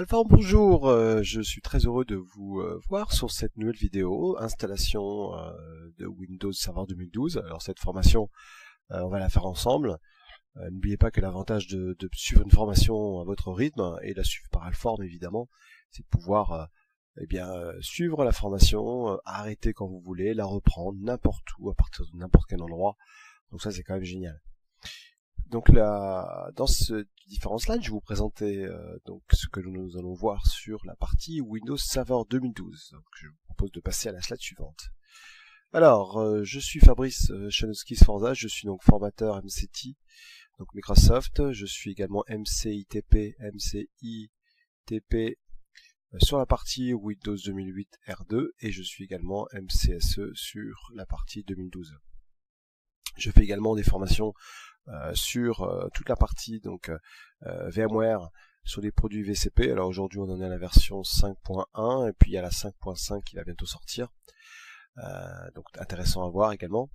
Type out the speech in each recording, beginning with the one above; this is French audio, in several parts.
Alpha, bonjour, je suis très heureux de vous voir sur cette nouvelle vidéo, installation de Windows Server 2012. Alors cette formation, on va la faire ensemble. N'oubliez pas que l'avantage de suivre une formation à votre rythme, et la suivre par Alform évidemment, c'est de pouvoir suivre la formation, arrêter quand vous voulez, la reprendre n'importe où, à partir de n'importe quel endroit. Donc ça c'est quand même génial. Donc là, dans ce différents slides, je vais vous présenter donc ce que nous allons voir sur la partie Windows Server 2012. Donc, je vous propose de passer à la slide suivante. Alors, je suis Fabrice Chanowski-Sforza, je suis donc formateur MCT, donc Microsoft. Je suis également MCITP, sur la partie Windows 2008 R2 et je suis également MCSE sur la partie 2012. Je fais également des formations sur toute la partie donc VMware sur les produits VCP. Alors aujourd'hui on en est à la version 5.1 et puis il y a la 5.5 qui va bientôt sortir. Donc intéressant à voir également.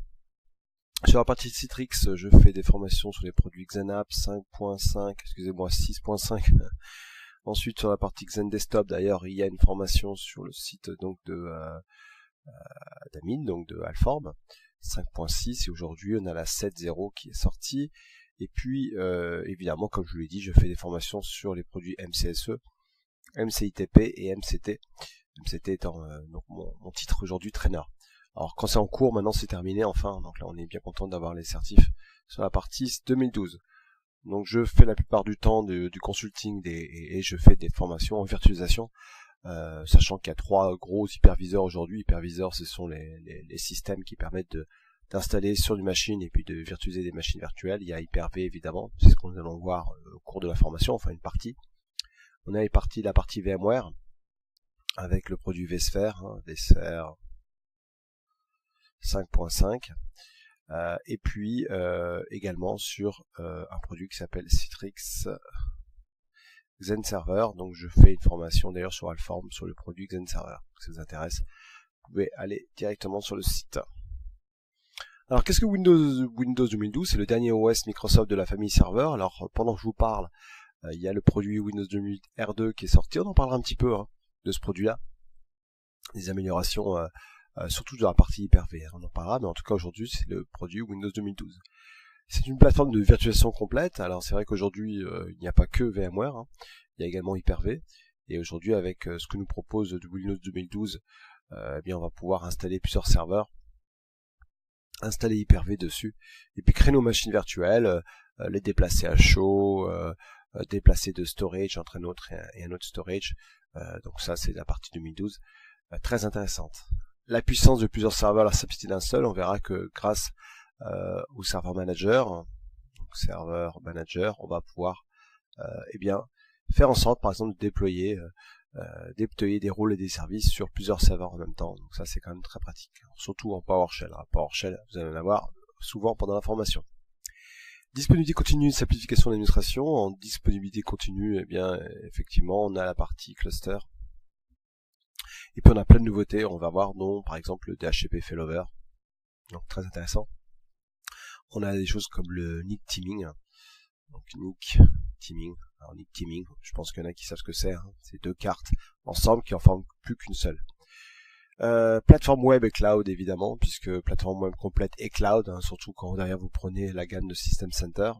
Sur la partie Citrix, je fais des formations sur les produits XenApp 5.5, excusez-moi 6.5. Ensuite sur la partie Xen Desktop, d'ailleurs il y a une formation sur le site donc de d'Amin, donc de Alform 5.6, et aujourd'hui on a la 7.0 qui est sortie. Et puis évidemment, comme je vous l'ai dit, je fais des formations sur les produits MCSE, MCITP et MCT. MCT étant donc mon titre aujourd'hui trainer. Alors quand c'est en cours, maintenant c'est terminé enfin, donc là on est bien content d'avoir les certifs sur la partie 2012. Donc je fais la plupart du temps du consulting et je fais des formations en virtualisation. Sachant qu'il y a 3 gros hyperviseurs aujourd'hui. Hyperviseurs, ce sont les systèmes qui permettent d'installer sur une machine et puis de virtualiser des machines virtuelles. Il y a Hyper-V évidemment, c'est ce que nous allons voir au cours de la formation, enfin une partie. On a la partie VMware avec le produit vSphere, vSphere 5.5. Et puis également sur un produit qui s'appelle Citrix Xen Server. Donc je fais une formation d'ailleurs sur Alform sur le produit Xen Server. Si ça vous intéresse, vous pouvez aller directement sur le site. Alors qu'est-ce que Windows 2012? C'est le dernier OS Microsoft de la famille serveur. Alors pendant que je vous parle, il y a le produit Windows 2008 R2 qui est sorti. On en parlera un petit peu de ce produit-là. Des améliorations, surtout de la partie Hyper-V. On en parlera, mais en tout cas aujourd'hui c'est le produit Windows 2012. C'est une plateforme de virtualisation complète. Alors c'est vrai qu'aujourd'hui il n'y a pas que VMware, il y a également Hyper-V. Et aujourd'hui avec ce que nous propose de Windows 2012, eh bien on va pouvoir installer plusieurs serveurs, installer Hyper-V dessus, et puis créer nos machines virtuelles, les déplacer à chaud, déplacer de storage entre un autre et un autre storage. Donc ça c'est la partie 2012, très intéressante. La puissance de plusieurs serveurs à la simplicité d'un seul, on verra que grâce au serveur manager, on va pouvoir faire en sorte par exemple de déployer des rôles et des services sur plusieurs serveurs en même temps. Donc ça c'est quand même très pratique, surtout en PowerShell. PowerShell, vous allez en avoir souvent pendant la formation. Disponibilité continue, simplification d'administration. En disponibilité continue, effectivement on a la partie cluster. Et puis on a plein de nouveautés, on va voir dont par exemple le DHCP Failover, donc très intéressant. On a des choses comme le Nick Teaming. Donc Nick Teaming. Alors Nick Teaming, je pense qu'il y en a qui savent ce que c'est. C'est 2 cartes ensemble qui en forment plus qu'une seule. Plateforme web et cloud évidemment, puisque plateforme web complète et cloud, surtout quand derrière vous prenez la gamme de System Center.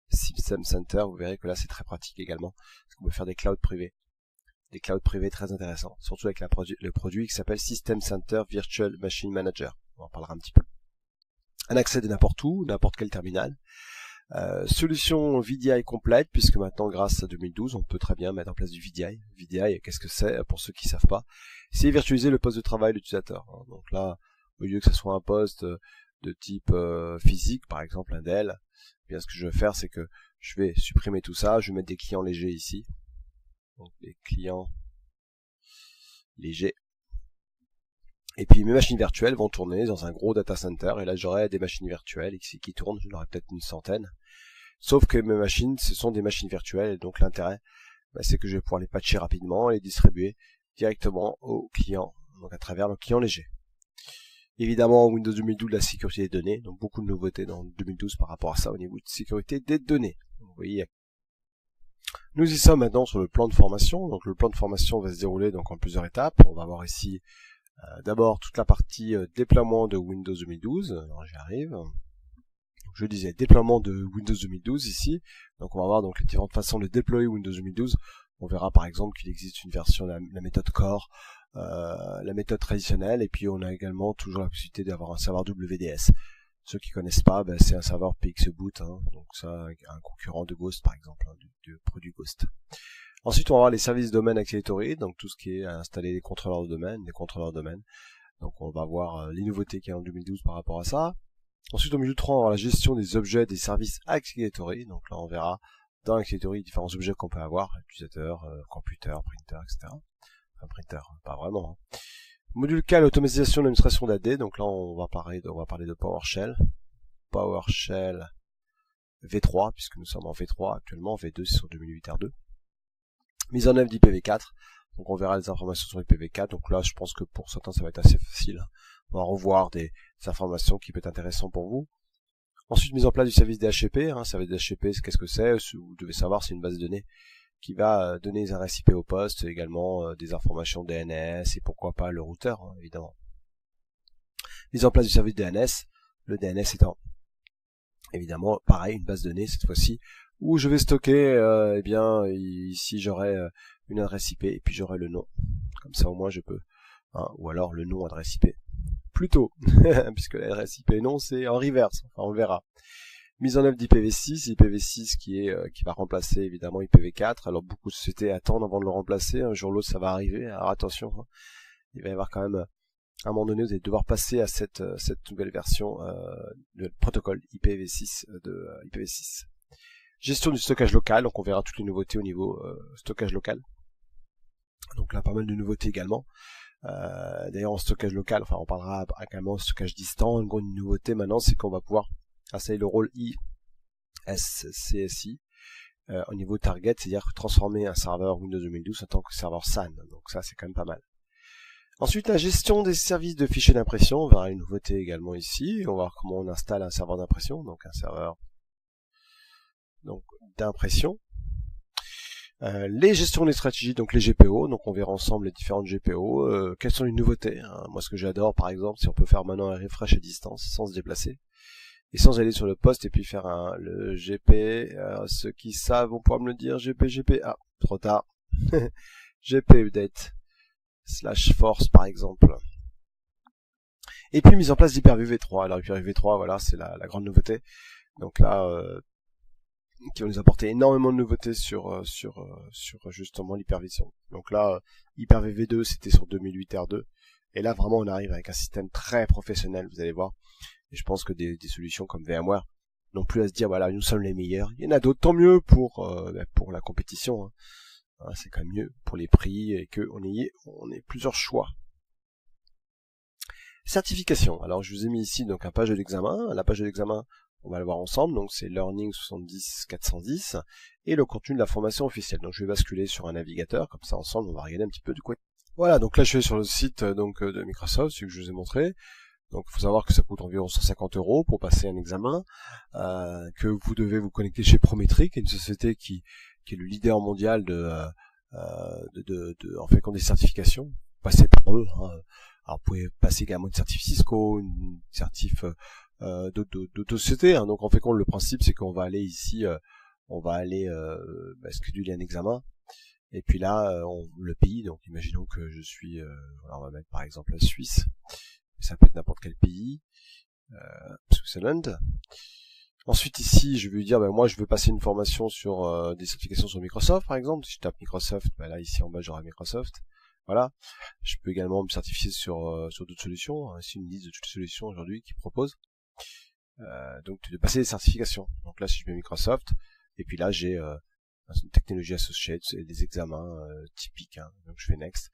System Center, vous verrez que là c'est très pratique également, parce qu'on peut faire des clouds privés. Des clouds privés très intéressants, surtout avec le produit qui s'appelle System Center Virtual Machine Manager. On en parlera un petit peu. Un accès de n'importe où, n'importe quel terminal. Solution VDI complète, puisque maintenant grâce à 2012 on peut très bien mettre en place du VDI. VDI, qu'est-ce que c'est pour ceux qui ne savent pas? C'est virtualiser le poste de travail de l'utilisateur. Donc là, au lieu que ce soit un poste de type physique, par exemple un Dell, ce que je vais faire c'est que je vais supprimer tout ça, je vais mettre des clients légers ici. Donc les clients légers. Et puis mes machines virtuelles vont tourner dans un gros data center, et là j'aurai des machines virtuelles ici qui tournent, j'en aurai peut-être une centaine. Sauf que mes machines, ce sont des machines virtuelles, et donc l'intérêt, c'est que je vais pouvoir les patcher rapidement et les distribuer directement aux clients, donc à travers le client léger. Évidemment, Windows 2012, la sécurité des données, donc beaucoup de nouveautés dans 2012 par rapport à ça au niveau de sécurité des données. Vous voyez, Nous y sommes maintenant sur le plan de formation. Donc le plan de formation va se dérouler donc en plusieurs étapes. On va voir ici d'abord toute la partie déploiement de Windows 2012. Alors j'y arrive. Donc, je disais déploiement de Windows 2012 ici. Donc on va voir donc les différentes façons de déployer Windows 2012. On verra par exemple qu'il existe une version, la méthode Core, la méthode traditionnelle, et puis on a également toujours la possibilité d'avoir un serveur WDS. Ceux qui connaissent pas, c'est un serveur PXBoot, donc ça, un concurrent de Ghost par exemple, du produit Ghost. Ensuite, on va avoir les services domaine Activatory, donc tout ce qui est à installer les contrôleurs de domaine, Donc on va voir les nouveautés qu'il y a en 2012 par rapport à ça. Ensuite, au milieu 3, on va avoir la gestion des objets des services Activatory. Donc là, on verra dans Activatory différents objets qu'on peut avoir, utilisateur, computer, printer, etc. Enfin, printer, pas vraiment. Module K, l'automatisation de l'administration d'AD. Donc là, on va parler de PowerShell. PowerShell V3, puisque nous sommes en V3 actuellement. V2, c'est sur 2008 R2. Mise en œuvre d'IPv4. Donc on verra les informations sur IPv4. Donc là, je pense que pour certains, ça va être assez facile. On va revoir des informations qui peuvent être intéressantes pour vous. Ensuite, mise en place du service DHCP. Service DHCP, qu'est-ce que c'est? Vous devez savoir, c'est une base de données qui va donner les adresses IP au poste, également des informations DNS et pourquoi pas le routeur, évidemment. Mise en place du service DNS, le DNS étant évidemment pareil, une base de données cette fois-ci, où je vais stocker, ici j'aurai une adresse IP et puis j'aurai le nom. Comme ça au moins je peux, ou alors le nom adresse IP. Plutôt, puisque l'adresse IP nom c'est en reverse, enfin on le verra. Mise en œuvre d'IPv6 qui va remplacer évidemment IPv4. Alors beaucoup de sociétés attendent avant de le remplacer, un jour ou l'autre ça va arriver, alors attention, il va y avoir quand même, à un moment donné vous allez devoir passer à cette nouvelle version de protocole IPv6 IPv6. Gestion du stockage local, donc on verra toutes les nouveautés au niveau stockage local. Donc là pas mal de nouveautés également. D'ailleurs en stockage local, on parlera également de stockage distant. Une grande nouveauté maintenant c'est qu'on va pouvoir installer le rôle ISCSI au niveau target, c'est-à-dire transformer un serveur Windows 2012 en tant que serveur SAN. Donc ça c'est quand même pas mal. Ensuite, la gestion des services de fichiers d'impression. On verra une nouveauté également ici. On va voir comment on installe un serveur d'impression, donc un serveur d'impression. Les gestions des stratégies, donc les GPO. Donc on verra ensemble les différentes GPO. Quelles sont les nouveautés? Moi, ce que j'adore, par exemple, c'est on peut faire maintenant un refresh à distance sans se déplacer et sans aller sur le poste et puis faire le GP. Ceux qui savent vont pouvoir me le dire. GP. Ah, trop tard. GP update / force par exemple. Et puis mise en place d'Hyper-V V3. Alors Hyper-V V3, voilà, c'est la grande nouveauté. Donc là, qui va nous apporter énormément de nouveautés sur justement l'hypervision. Donc là, Hyper-V V2, c'était sur 2008 R2. Et là, vraiment, on arrive avec un système très professionnel, vous allez voir. Et je pense que des solutions comme VMware n'ont plus à se dire, voilà, nous sommes les meilleurs. Il y en a d'autres, tant mieux pour la compétition. C'est quand même mieux pour les prix et qu'on ait plusieurs choix. Certification. Alors je vous ai mis ici donc un page de l'examen. La page de l'examen, on va le voir ensemble. Donc c'est Learning 70410 et le contenu de la formation officielle. Donc je vais basculer sur un navigateur, comme ça ensemble on va regarder un petit peu de quoi. Voilà, donc là je suis sur le site de Microsoft, celui que je vous ai montré. Donc il faut savoir que ça coûte environ 150 € pour passer un examen, que vous devez vous connecter chez Prometric, une société qui est le leader mondial en fait des certifications. Passez par eux. Alors vous pouvez passer également une certif Cisco, une certif d'autres sociétés. Donc en fait le principe c'est qu'on va aller ici, scheduler un examen. Et puis là, le pays, donc imaginons que je suis, on va mettre par exemple la Suisse. Ça peut être n'importe quel pays, Switzerland. Ensuite ici, je vais lui dire, moi je veux passer une formation sur des certifications sur Microsoft par exemple. Si je tape Microsoft, là ici en bas j'aurai Microsoft. Voilà. Je peux également me certifier sur d'autres solutions. Ici une liste de toutes les solutions aujourd'hui qui proposent. Donc de passer des certifications. Donc là si je mets Microsoft, et puis là j'ai une technologie associée et des examens typiques. Donc je fais Next.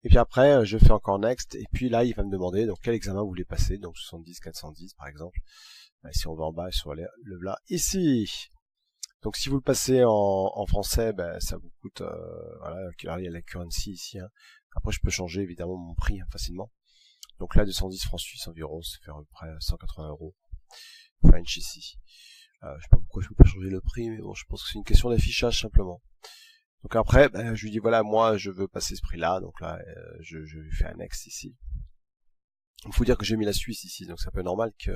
Et puis après, je fais encore Next, et puis là, il va me demander donc quel examen vous voulez passer, donc 70-410 par exemple. Si on va en bas sur le là, ici. Donc si vous le passez en français, ça vous coûte, voilà, il y a la currency ici. Après, je peux changer évidemment mon prix facilement. Donc là, 210 francs suisses environ, ça fait à peu près 180 €. French ici. Je sais pas pourquoi je peux pas changer le prix, mais bon, je pense que c'est une question d'affichage simplement. Donc après, je lui dis voilà, moi je veux passer ce prix-là, donc là je lui fais un next ici. Il faut dire que j'ai mis la Suisse ici, donc c'est un peu normal qu'il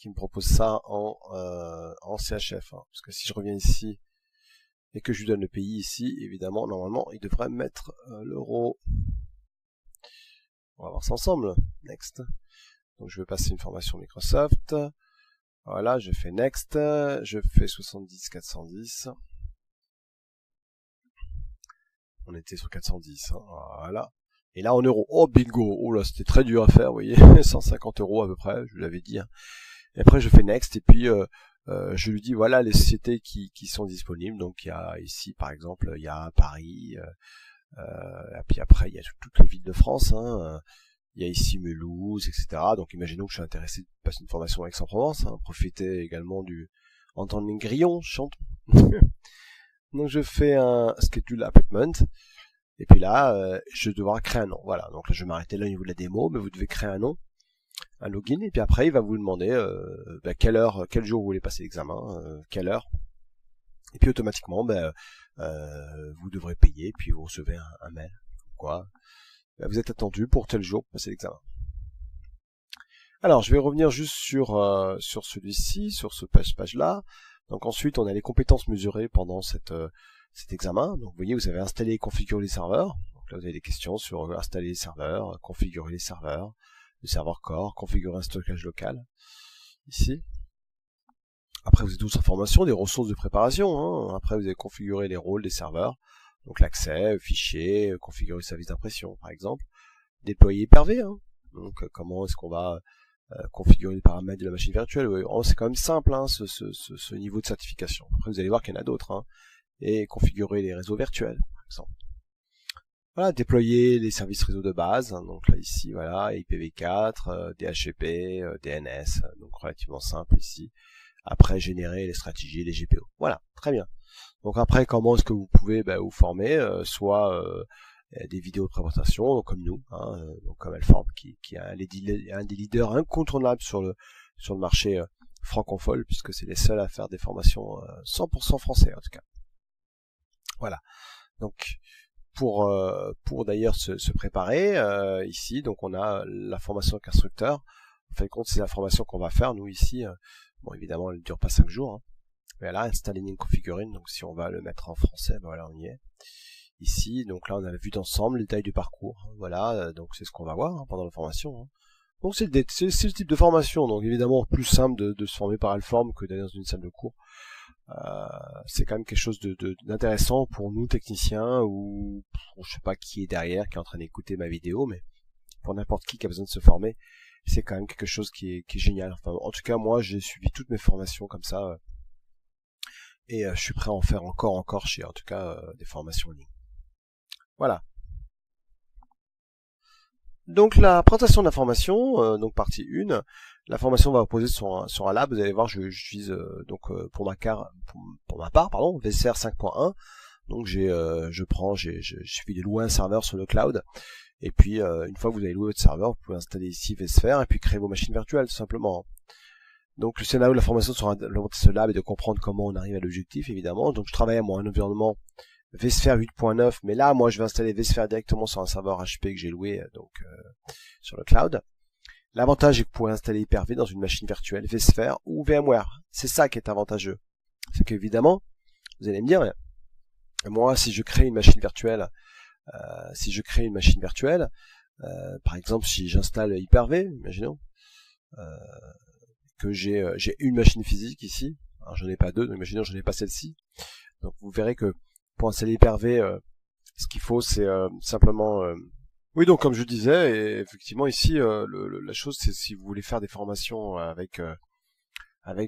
me propose ça en CHF, hein, parce que si je reviens ici et que je lui donne le pays ici, évidemment, normalement, il devrait mettre l'euro. On va voir ça ensemble. Next. Donc je vais passer une formation Microsoft. Voilà, je fais Next. Je fais 70 410. On était sur 410. Hein, voilà. Et là en euros. Oh bingo. Oh là, c'était très dur à faire, vous voyez. 150 € à peu près, je vous l'avais dit. Hein. Et après je fais Next et puis je lui dis voilà les sociétés qui sont disponibles. Donc il y a ici par exemple, il y a Paris. Et puis après, il y a toutes les villes de France. Hein. Il y a ici Mulhouse, etc. Donc imaginons que je suis intéressé de passer une formation à Aix-en-Provence. Hein. Profiter également du entendre les grillons chanter. Donc je fais un schedule appointment. Et puis là, je vais devoir créer un nom. Voilà. Donc là, je vais m'arrêter là au niveau de la démo, mais vous devez créer un nom, un login. Et puis après, il va vous demander quelle heure, quel jour vous voulez passer l'examen, quelle heure. Et puis automatiquement, vous devrez payer, puis vous recevez un mail. Quoi vous êtes attendu pour tel jour pour passer l'examen. Alors, je vais revenir juste sur celui-ci, sur ce page-là. Donc ensuite, on a les compétences mesurées pendant cet examen. Donc vous voyez, vous avez installé et configuré les serveurs. Donc là, vous avez des questions sur installer les serveurs, configurer les serveurs, le serveur core, configurer un stockage local. Ici. Après, vous avez d'autres informations, des ressources de préparation. Hein. Après, vous avez configuré les rôles des serveurs. Donc l'accès, fichier, configurer le service d'impression, par exemple. Déployer Hyper-V. Hein. Donc comment est-ce qu'on va configurer les paramètres de la machine virtuelle. C'est quand même simple, hein, ce niveau de certification. Après, vous allez voir qu'il y en a d'autres. Hein. Et configurer les réseaux virtuels, par exemple. Voilà, déployer les services réseau de base. Hein. Donc là, ici, voilà, IPv4, DHCP, DNS. Donc relativement simple ici. Après, générer les stratégies, les GPO. Voilà, très bien. Donc après, comment est-ce que vous pouvez vous former, soit des vidéos de présentation, donc comme nous, hein, donc comme Elform, qui est un des leaders incontournables sur le marché francophone, puisque c'est les seuls à faire des formations 100% français en tout cas. Voilà. Donc pour d'ailleurs se préparer ici, donc on a la formation avec instructeur. En fin de compte, c'est la formation qu'on va faire nous ici. Bon, évidemment, elle ne dure pas 5 jours. Hein. Mais là, installing and configuring, donc si on va le mettre en français, voilà, on y est. Ici, donc là, on a la vue d'ensemble, les détails du parcours. Hein, voilà, donc c'est ce qu'on va voir hein, pendant la formation. Hein. Donc c'est le type de formation, donc évidemment plus simple de se former par Elform que d'aller dans une salle de cours. C'est quand même quelque chose d'intéressant pour nous techniciens ou pour, je sais pas qui est derrière, qui est en train d'écouter ma vidéo, mais pour n'importe qui a besoin de se former, c'est quand même quelque chose qui est génial. Enfin, en tout cas, moi, j'ai suivi toutes mes formations comme ça, et je suis prêt à en faire encore chez, en tout cas, des formations en ligne. Voilà. Donc la présentation de la formation, donc partie 1, la formation va reposer sur un lab. Vous allez voir, j'utilise donc pour ma part, VSphere 5.1. Donc j'ai suivi de louer un serveur sur le cloud. Et puis une fois que vous avez loué votre serveur, vous pouvez installer ici VSphere et puis créer vos machines virtuelles tout simplement. Donc le scénario de la formation sera de monter ce lab et de comprendre comment on arrive à l'objectif évidemment. Donc je travaille à un environnement VSphere 8.9, mais là moi je vais installer VSphere directement sur un serveur HP que j'ai loué donc sur le cloud. L'avantage est que vous pouvez installer Hyper-V dans une machine virtuelle VSphere ou VMware. C'est ça qui est avantageux. C'est qu'évidemment, vous allez me dire, moi si je crée une machine virtuelle, par exemple si j'installe Hyper-V, imaginons que j'ai une machine physique ici, alors j'en ai pas deux, donc imaginons que j'en ai pas celle-ci. Donc vous verrez que pour installer Hyper-V, ce qu'il faut c'est simplement oui, donc comme je disais, et effectivement ici la chose c'est si vous voulez faire des formations avec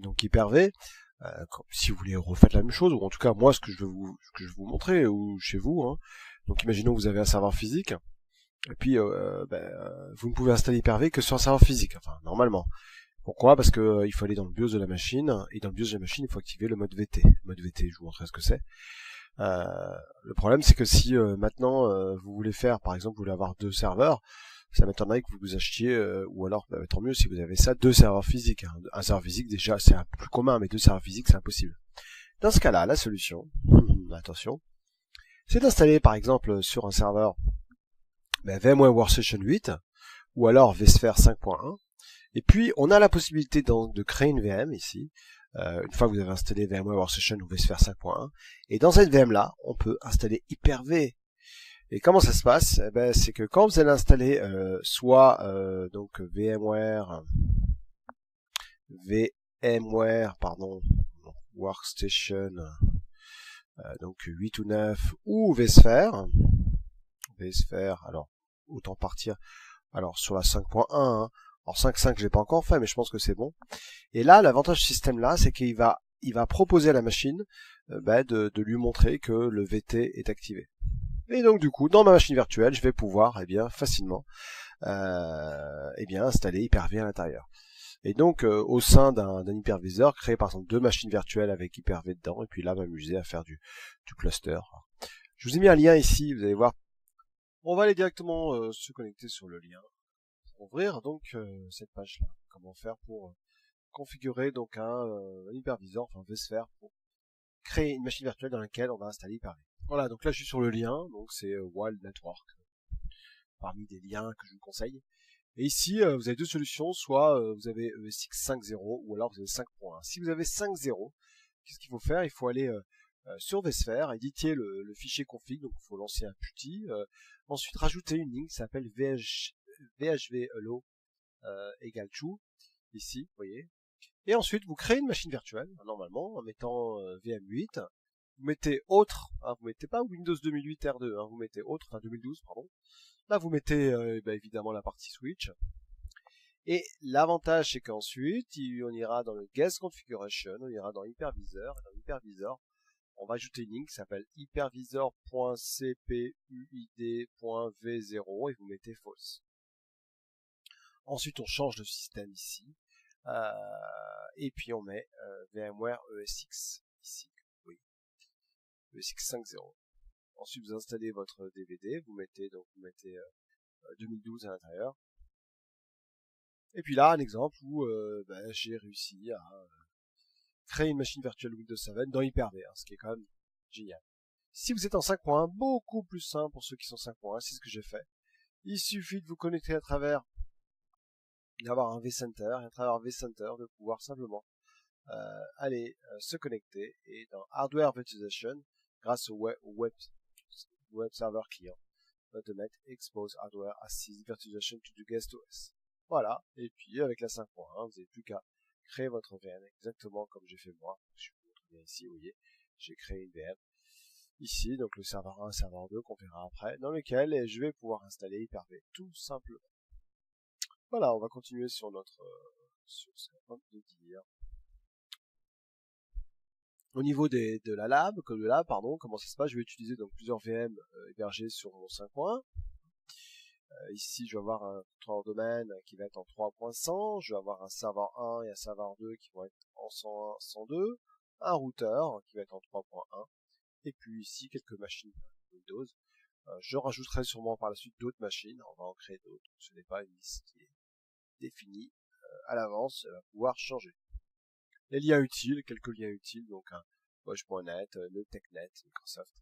donc Hyper-V, si vous voulez refaire la même chose, ou en tout cas moi ce que je vais vous montrer, ou chez vous, hein. Donc imaginons que vous avez un serveur physique, et puis vous ne pouvez installer Hyper-V que sur un serveur physique, enfin normalement. Pourquoi? Parce que il faut aller dans le BIOS de la machine, et dans le BIOS de la machine il faut activer le mode VT. Le mode VT, je vous montrerai ce que c'est. Le problème c'est que si maintenant vous voulez faire, par exemple, vous voulez avoir deux serveurs, Ça m'étonnerait que vous achetiez, ou alors, tant mieux si vous avez ça, 2 serveurs physiques. Hein. Un serveur physique, déjà, c'est un peu plus commun, mais 2 serveurs physiques, c'est impossible. Dans ce cas-là, la solution, attention, c'est d'installer, par exemple, sur un serveur VMware Workstation 8, ou alors vSphere 5.1, et puis on a la possibilité de créer une VM ici, une fois que vous avez installé VMware Workstation ou vSphere 5.1, et dans cette VM-là, on peut installer Hyper-V. Et comment ça se passe? C'est que quand vous allez installer soit donc VMware Workstation donc 8 ou 9 ou vSphere, alors autant partir alors sur la 5.1, hein. Alors 5.5 je l'ai pas encore fait, mais je pense que c'est bon. Et là, l'avantage du système là, c'est qu'il va proposer à la machine de lui montrer que le VT est activé. Et donc du coup, dans ma machine virtuelle, je vais pouvoir facilement installer Hyper-V à l'intérieur. Et donc au sein d'un hyperviseur, créer par exemple 2 machines virtuelles avec Hyper-V dedans, et puis là m'amuser à faire du cluster. Je vous ai mis un lien ici, vous allez voir. On va aller directement se connecter sur le lien pour ouvrir donc cette page là. Comment faire pour configurer donc un hyperviseur, enfin vSphere, pour créer une machine virtuelle dans laquelle on va installer Hyper-V. Voilà, donc là je suis sur le lien, donc c'est Wild Network, parmi des liens que je vous conseille. Et ici, vous avez 2 solutions, soit vous avez ESX 5.0 ou alors vous avez 5.1. Si vous avez 5.0, qu'est-ce qu'il faut faire? Il faut aller sur vSphere, éditer le fichier config, donc il faut lancer un PuTTY, ensuite rajouter une ligne qui s'appelle VHV hello égale true, ici, vous voyez. Et ensuite, vous créez une machine virtuelle, normalement, en mettant VM8. Vous mettez autre, hein, vous mettez pas Windows 2008 R2, hein, vous mettez autre, enfin 2012, pardon. Là, vous mettez évidemment la partie switch. Et l'avantage, c'est qu'ensuite, on ira dans le guest configuration, on ira dans hypervisor. Dans hypervisor, on va ajouter une ligne qui s'appelle hypervisor.cpuid.v0 et vous mettez false. Ensuite, on change de système ici. Et puis on met VMware ESX ici. Oui. ESX 5.0. Ensuite, vous installez votre DVD, vous mettez 2012 à l'intérieur. Et puis là, un exemple où j'ai réussi à créer une machine virtuelle Windows 7 dans Hyper-V, hein, ce qui est quand même génial. Si vous êtes en 5.1, beaucoup plus simple pour ceux qui sont 5.1, c'est ce que j'ai fait. Il suffit de vous connecter à travers d'avoir un vCenter, et à travers vCenter de pouvoir simplement aller se connecter et dans Hardware Virtualization, grâce au web server client, de mettre Expose Hardware Assist Virtualization to the Guest OS. Voilà, et puis avec la 5.1, vous n'avez plus qu'à créer votre VM exactement comme j'ai fait moi. Je vous montre bien ici, vous voyez, j'ai créé une VM ici, donc le serveur 1, serveur 2 qu'on verra après, dans lequel je vais pouvoir installer Hyper-V tout simplement. Voilà, on va continuer sur notre sur ce qu'on vient de dire. Au niveau de la lab, comment ça se passe? Je vais utiliser donc plusieurs VM hébergés sur mon 5.1. Ici, je vais avoir un contrôleur domaine qui va être en 3.100. Je vais avoir un serveur 1 et un serveur 2 qui vont être en 101, 102. Un routeur qui va être en 3.1. Et puis ici, quelques machines Windows. Je rajouterai sûrement par la suite d'autres machines. On va en créer d'autres. Ce n'est pas une liste qui est définie à l'avance. Elle va pouvoir changer. Les liens utiles, quelques liens utiles. Donc un Bosch.net, le TechNet, Microsoft.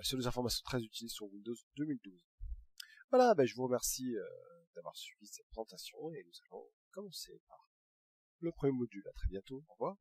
C'est des informations très utiles sur Windows 2012. Voilà, je vous remercie d'avoir suivi cette présentation et nous allons commencer par le premier module. À très bientôt, au revoir.